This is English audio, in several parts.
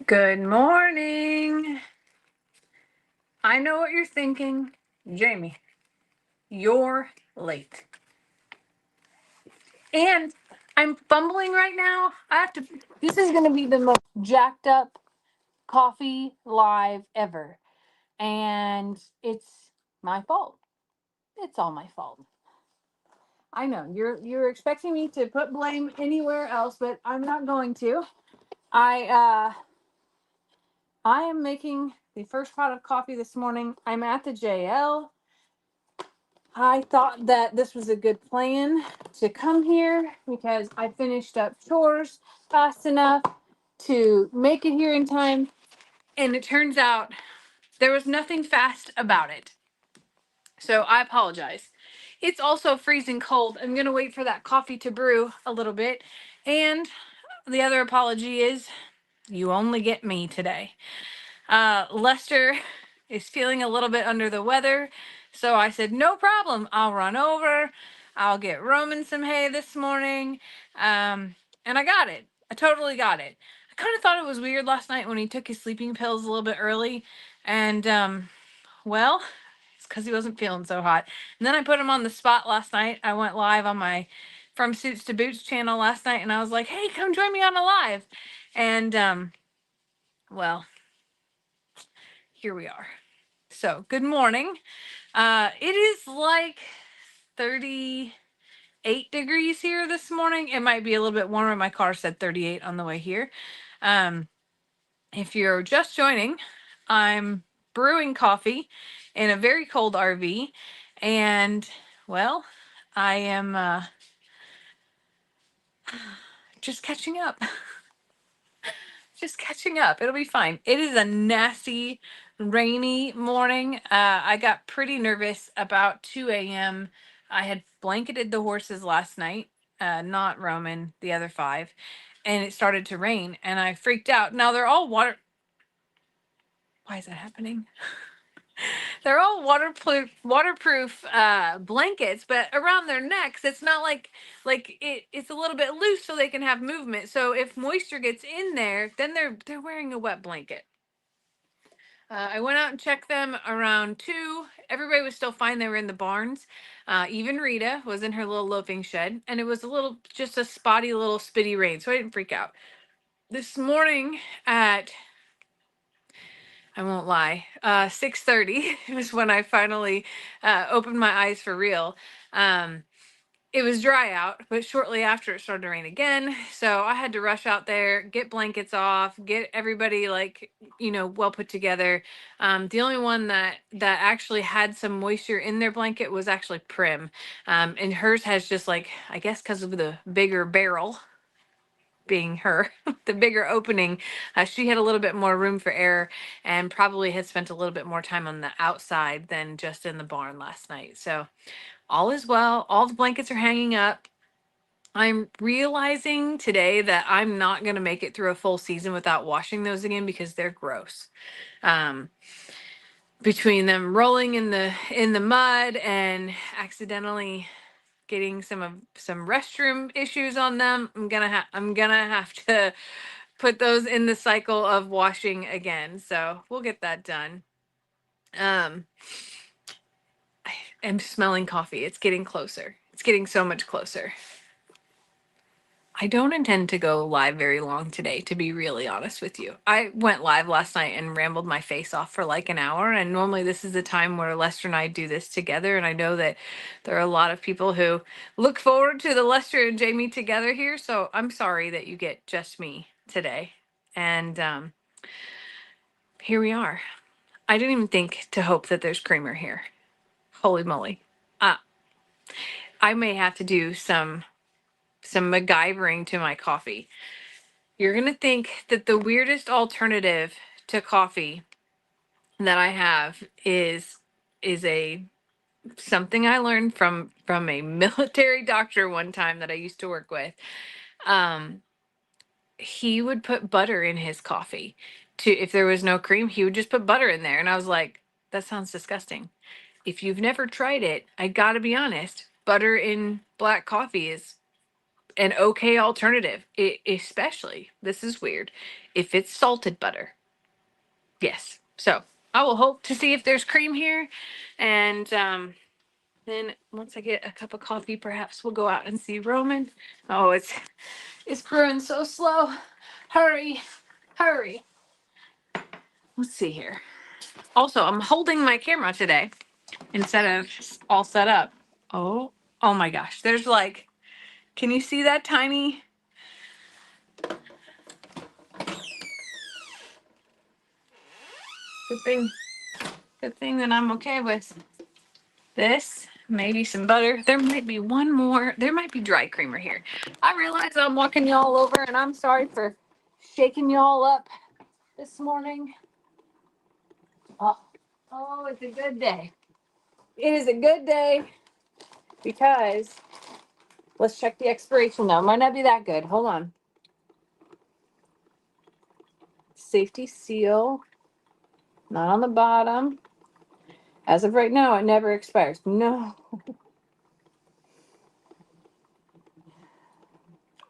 Good morning. I know what you're thinking. Jamie, you're late. And I'm fumbling right now. This is going to be the most jacked up coffee live ever. And it's my fault. It's all my fault. I know you're expecting me to put blame anywhere else, but I'm not going to. I uh I am making the first pot of coffee this morning. I'm at the JL. I thought that this was a good plan to come here because I finished up chores fast enough to make it here in time. And it turns out there was nothing fast about it. So I apologize. It's also freezing cold. I'm going to wait for that coffee to brew a little bit. And the other apology is you only get me today. Lester is feeling a little bit under the weather. So I said, no problem. I'll run over. I'll get Roman some hay this morning. And I got it. I totally got it. I kind of thought it was weird last night when he took his sleeping pills a little bit early. And, well, it's because he wasn't feeling so hot. And then I put him on the spot last night. I went live on my From Suits to Boots channel last night. And I was like, hey, come join me on a live. And, well, here we are. So, good morning. It is like 38 degrees here this morning. It might be a little bit warmer. My car said 38 on the way here. Um, if you're just joining, I'm brewing coffee in a very cold RV. And, well, I am just catching up. Just catching up. It'll be fine. It is a nasty, rainy morning. I got pretty nervous about 2 a.m. I had blanketed the horses last night, not Roman, the other five, and it started to rain, and I freaked out. Now they're all water. Why is that happening? They're all waterproof blankets, but around their necks, it's not it's a little bit loose so they can have movement. So if moisture gets in there, then they're wearing a wet blanket. I went out and checked them around 2. Everybody was still fine. They were in the barns. Even Rita was in her little loafing shed, and it was just a spotty little spitty rain, so I didn't freak out. This morning at, I won't lie, 6:30 was when I finally opened my eyes for real. It was dry out, but shortly after it started to rain again. So I had to rush out there, get blankets off, get everybody well put together. The only one that actually had some moisture in their blanket was actually Prim. And hers has just I guess because of the bigger barrel being her, the bigger opening, she had a little bit more room for error and probably had spent a little bit more time on the outside than just in the barn last night. So all is well. All the blankets are hanging up. I'm realizing today that I'm not going to make it through a full season without washing those again because they're gross. Um, Between them rolling in the mud and accidentally getting some restroom issues on them, I'm gonna have to put those in the cycle of washing again. So we'll get that done. I am smelling coffee. It's getting closer. It's getting so much closer. I don't intend to go live very long today, to be really honest with you. I went live last night and rambled my face off for like an hour. And normally this is the time where Lester and I do this together. And I know that there are a lot of people who look forward to the Lester and Jamie together here. So I'm sorry that you get just me today. And here we are. I didn't even think to hope that there's creamer here. Holy moly. I may have to do some MacGyvering to my coffee. You're going to think that the weirdest alternative to coffee that I have is a something I learned from a military doctor one time that I used to work with. He would put butter in his coffee. If there was no cream, he would just put butter in there, and I was like, that sounds disgusting. If you've never tried it, I got to be honest, butter in black coffee is an okay alternative, especially, this is weird, if it's salted butter. Yes. So I will hope to see if there's cream here. And then once I get a cup of coffee, perhaps we'll go out and see Roman. Oh, it's brewing so slow. Hurry, hurry. Let's see here. Also, I'm holding my camera today instead of all set up. Oh my gosh. There's like, can you see that tiny? Good thing that I'm okay with this. Maybe some butter. There might be one more. There might be dry creamer here. I realize I'm walking y'all over, and I'm sorry for shaking y'all up this morning. Oh, it's a good day. It is a good day because let's check the expiration though. Might not be that good. Hold on. Safety seal. Not on the bottom. As of right now, it never expires. No.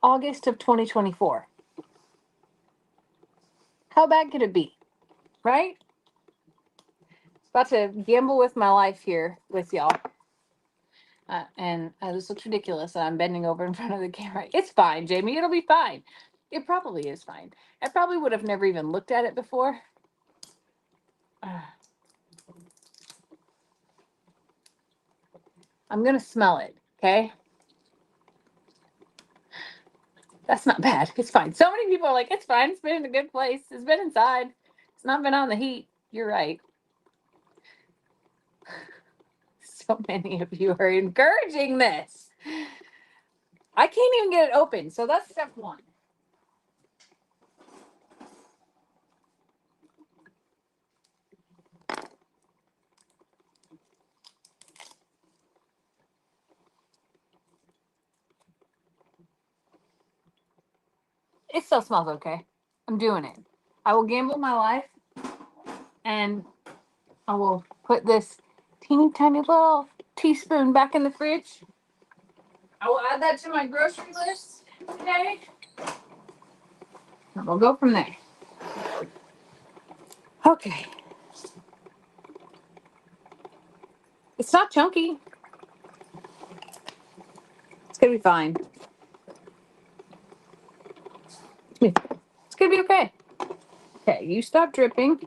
August of 2024. How bad could it be? Right? About to gamble with my life here with y'all. And this looks ridiculous. I'm bending over in front of the camera. It's fine, Jamie. It'll be fine. It probably is fine. I probably would have never even looked at it before. I'm going to smell it, okay? That's not bad. It's fine. So many people are like, it's fine. It's been in a good place. It's been inside. It's not been on the heat. You're right. So many of you are encouraging this. I can't even get it open. So that's step one. It still smells okay. I'm doing it. I will gamble my life and I will put this teeny tiny little teaspoon back in the fridge. I will add that to my grocery list today. And we'll go from there. Okay. It's not chunky. It's going to be fine. It's going to be okay. Okay, you stop dripping.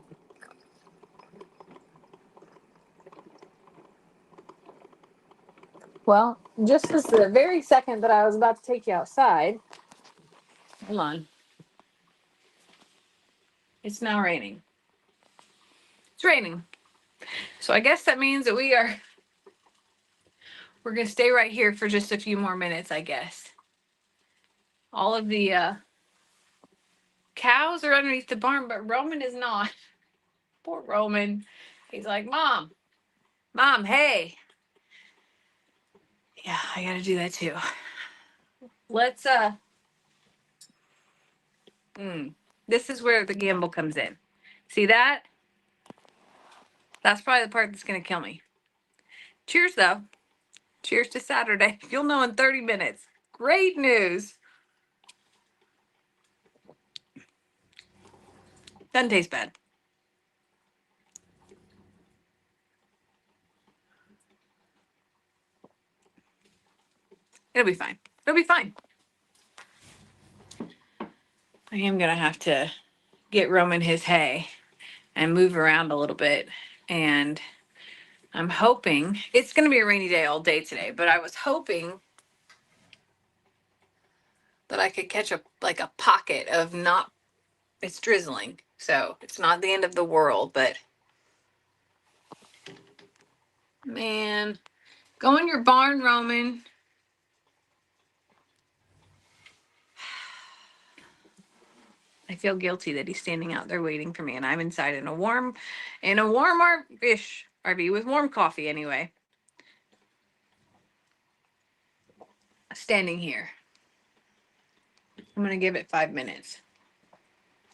Well, just as the very second that I was about to take you outside, hold on. It's now raining. It's raining. So I guess that means that we're going to stay right here for just a few more minutes, I guess. All of the cows are underneath the barn, but Roman is not. Poor Roman. He's like, Mom, hey. Yeah, I got to do that too. Let's, this is where the gamble comes in. See that? That's probably the part that's going to kill me. Cheers, though. Cheers to Saturday. You'll know in 30 minutes. Great news. Doesn't taste bad. It'll be fine. It'll be fine. I am going to have to get Roman his hay and move around a little bit. And I'm hoping it's going to be a rainy day all day today, but I was hoping that I could catch a pocket of not, it's drizzling. So it's not the end of the world, but man, go in your barn, Roman. I feel guilty that he's standing out there waiting for me, and I'm inside in a warm ish RV with warm coffee anyway. Standing here. I'm gonna give it 5 minutes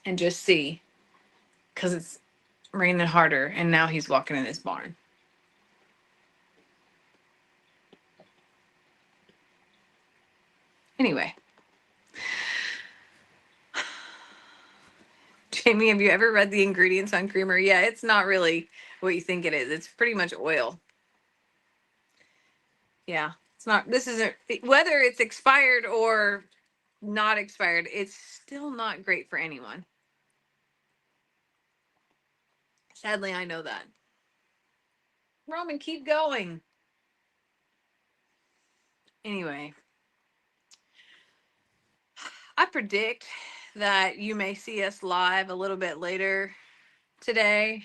and just see, because it's raining harder, and now he's walking in this barn. Anyway, Jamie, have you ever read the ingredients on creamer? Yeah, it's not really what you think it is. It's pretty much oil. Yeah, it's not. This isn't, whether it's expired or not expired, it's still not great for anyone. Sadly, I know that. Roman, keep going. Anyway, I predict that you may see us live a little bit later today.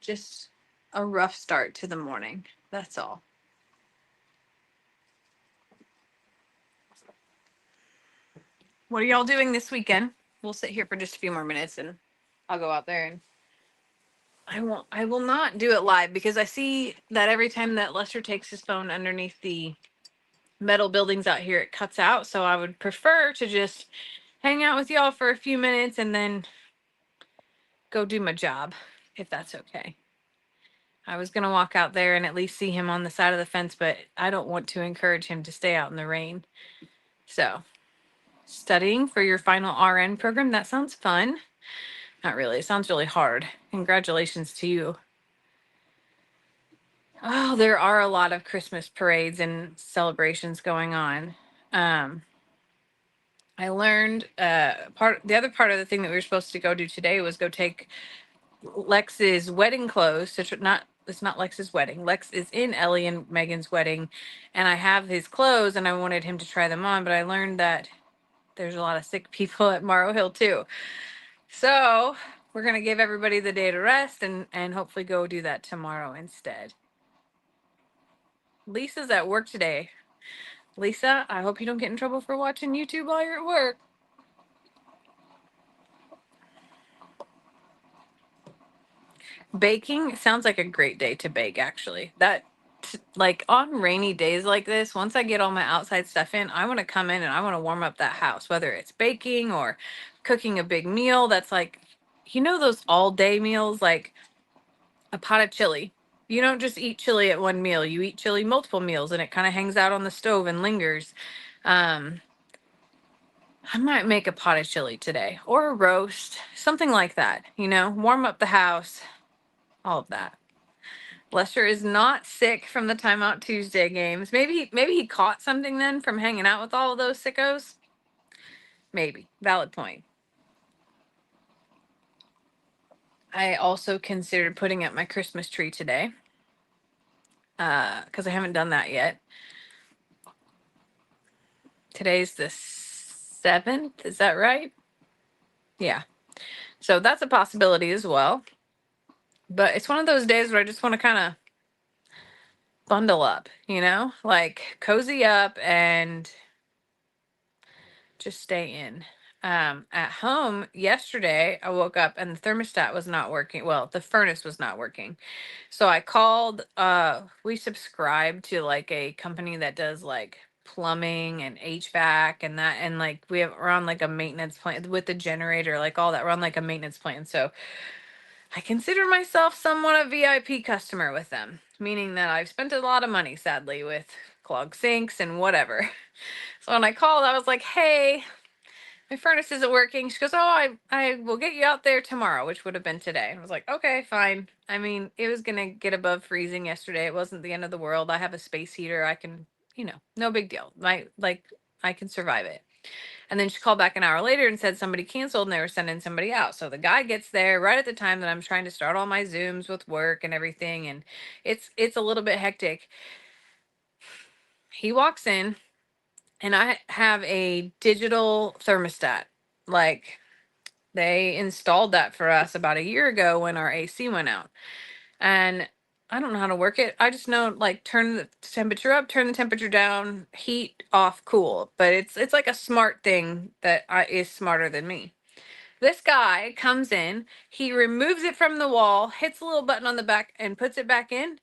Just a rough start to the morning. That's all. What are y'all doing this weekend? We'll sit here for just a few more minutes and I'll go out there, and I will not do it live because I see that every time that Lester takes his phone underneath the metal buildings out here, it cuts out. So I would prefer to just hang out with y'all for a few minutes and then go do my job, if that's okay. I was going to walk out there and at least see him on the side of the fence, but I don't want to encourage him to stay out in the rain. So, studying for your final RN program, that sounds fun. Not really. It sounds really hard. Congratulations to you. Oh, there are a lot of Christmas parades and celebrations going on. I learned the other part of the thing that we were supposed to go do today was go take Lex's wedding clothes to not it's not Lex's wedding. Lex is in Ellie and Megan's wedding, and I have his clothes and I wanted him to try them on, but I learned that there's a lot of sick people at Morrow Hill too. So we're gonna give everybody the day to rest and hopefully go do that tomorrow instead. Lisa's at work today. Lisa, I hope you don't get in trouble for watching YouTube while you're at work. Baking sounds like a great day to bake, actually. Like on rainy days like this, once I get all my outside stuff in, I want to come in and I want to warm up that house, whether it's baking or cooking a big meal that's like, those all day meals, like a pot of chili. You don't just eat chili at one meal, you eat chili multiple meals and it kind of hangs out on the stove and lingers. I might make a pot of chili today or a roast, something like that, warm up the house, all of that. Lester is not sick from the Timeout Tuesday games. Maybe he caught something then from hanging out with all of those sickos. Maybe. Valid point. I also considered putting up my Christmas tree today. Because I haven't done that yet. Today's the 7th, is that right? Yeah. So that's a possibility as well. But it's one of those days where I just want to kind of bundle up, like cozy up and just stay in. At home yesterday, I woke up and the thermostat was not working. Well, the furnace was not working. So I called, we subscribe to like a company that does like plumbing and HVAC and that. And like we're on like a maintenance plan with the generator, like all that. We're on like a maintenance plan. So I consider myself somewhat a VIP customer with them, meaning that I've spent a lot of money, sadly, with clogged sinks and whatever. So when I called, I was like, hey, my furnace isn't working. She goes, oh, I will get you out there tomorrow, which would have been today. I was like, okay, fine. I mean, it was going to get above freezing yesterday. It wasn't the end of the world. I have a space heater. I can, no big deal. I can survive it. And then she called back an hour later and said somebody canceled and they were sending somebody out. So the guy gets there right at the time that I'm trying to start all my Zooms with work and everything. And it's a little bit hectic. He walks in and I have a digital thermostat. Like they installed that for us about a year ago when our AC went out. And I don't know how to work it. I just know like turn the temperature up, turn the temperature down, heat off, cool. But it's like a smart thing that is smarter than me. This guy comes in, he removes it from the wall, hits a little button on the back and puts it back in,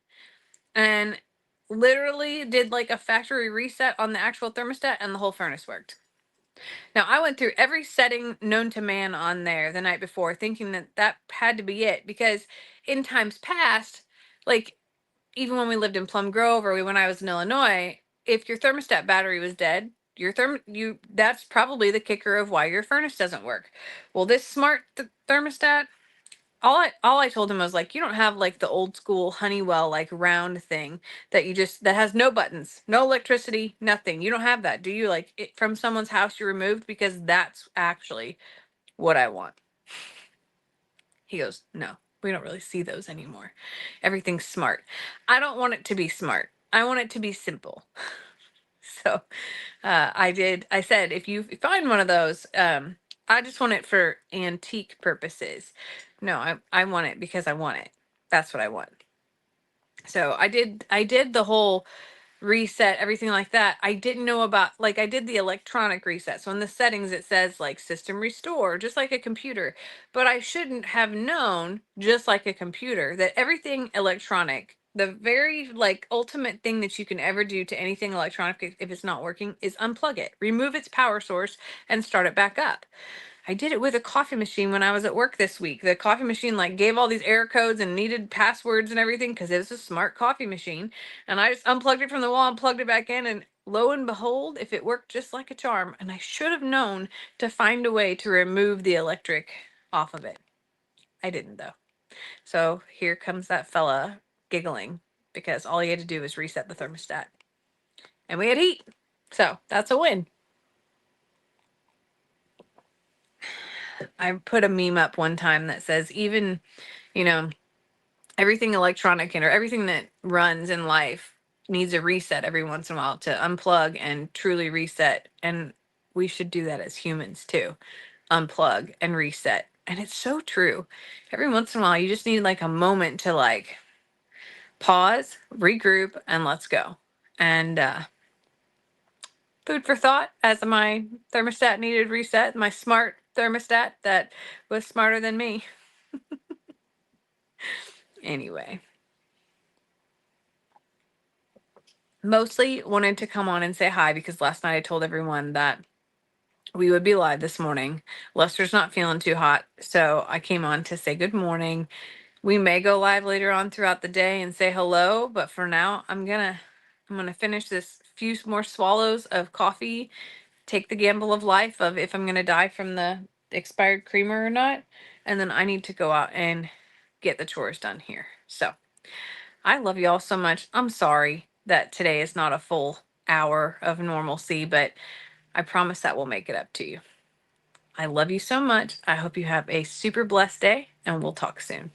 and literally did like a factory reset on the actual thermostat and the whole furnace worked. Now, I went through every setting known to man on there the night before, thinking that that had to be it. Because in times past, like even when we lived in Plum Grove or when I was in Illinois, if your thermostat battery was dead, that's probably the kicker of why your furnace doesn't work. Well, this smart thermostat, all I told him was like, you don't have like the old school Honeywell like round thing that that has no buttons, no electricity, nothing. You don't have that, do you? Like it from someone's house you removed, because that's actually what I want. He goes, no, we don't really see those anymore. Everything's smart. I don't want it to be smart. I want it to be simple. So I said, if you find one of those, I just want it for antique purposes. No, I want it because I want it. That's what I want. So I did the whole reset, everything like that. I didn't know about, like, I did the electronic reset. So in the settings it says like system restore, just like a computer. But I shouldn't have known, just like a computer, that everything electronic, the very like ultimate thing that you can ever do to anything electronic if it's not working, is unplug it, remove its power source, and start it back up. I did it with a coffee machine when I was at work this week. The coffee machine like gave all these error codes and needed passwords and everything because it was a smart coffee machine. And I just unplugged it from the wall and plugged it back in, and lo and behold, if it worked just like a charm. And I should have known to find a way to remove the electric off of it. I didn't though. So here comes that fella giggling because all he had to do was reset the thermostat. And we had heat. So that's a win. I put a meme up one time that says, even, you know, everything electronic or everything that runs in life needs a reset every once in a while, to unplug and truly reset. And we should do that as humans too. Unplug and reset. And it's so true. Every once in a while, you just need like a moment to like pause, regroup, and let's go. And food for thought, as my thermostat needed reset, my smart thermostat that was smarter than me. Anyway, mostly wanted to come on and say hi because last night I told everyone that we would be live this morning. Lester's not feeling too hot, so I came on to say good morning. We may go live later on throughout the day and say hello, but for now, I'm gonna finish this few more swallows of coffee, take the gamble of life of if I'm gonna die from the expired creamer or not, and then I need to go out and get the chores done here. So I love you all so much. I'm sorry that today is not a full hour of normalcy, but I promise that we'll make it up to you. I love you so much. I hope you have a super blessed day, and we'll talk soon.